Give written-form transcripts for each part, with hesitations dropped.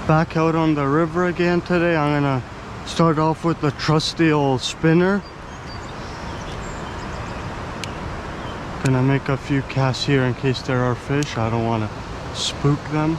Back out on the river again today. I'm gonna start off with the trusty old spinner. Gonna make a few casts here in case there are fish. I don't want to spook them.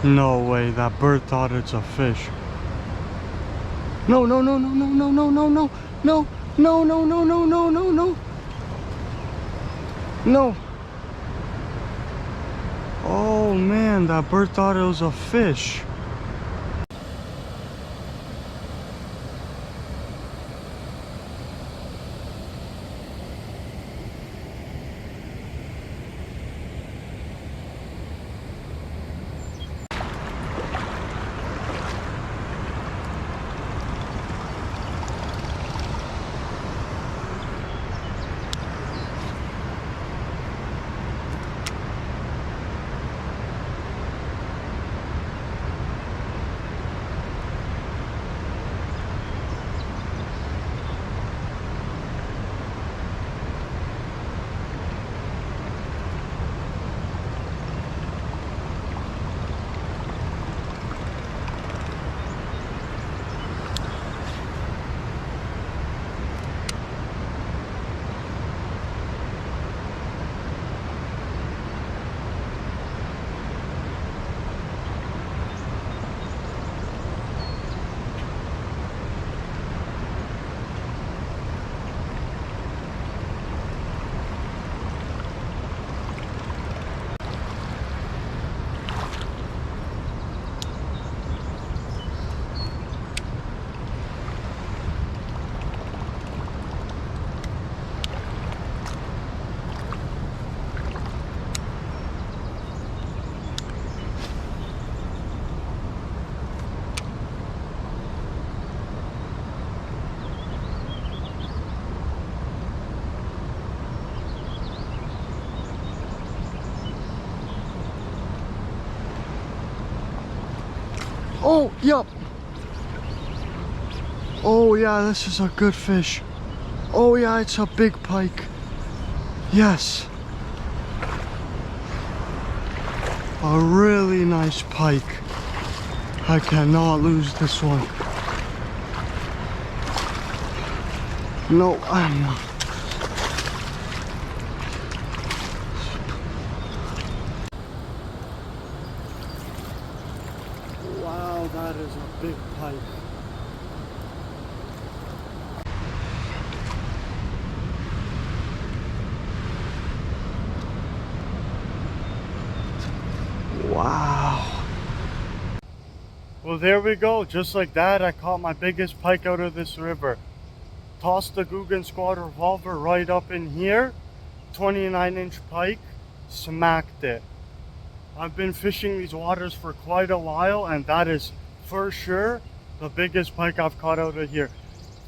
No way, that bird thought it's a fish. No, no, no, no, no, no, no, no, no, no, no, no, no, no, no, no, no. No. Oh man, that bird thought it was a fish. Oh, yep. Oh yeah, this is a good fish. Oh yeah, it's a big pike. Yes. A really nice pike. I cannot lose this one. No, I'm not. Wow, that is a big pike. Wow. Well, there we go. Just like that, I caught my biggest pike out of this river. Tossed the Googan squad revolver right up in here. 29-inch pike. Smacked it. I've been fishing these waters for quite a while, and that is for sure the biggest pike I've caught out of here.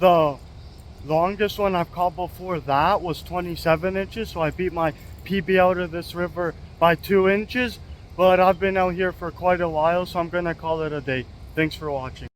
The longest one I've caught before that was 27 inches, so I beat my PB out of this river by 2 inches. But I've been out here for quite a while, so I'm gonna call it a day. Thanks for watching.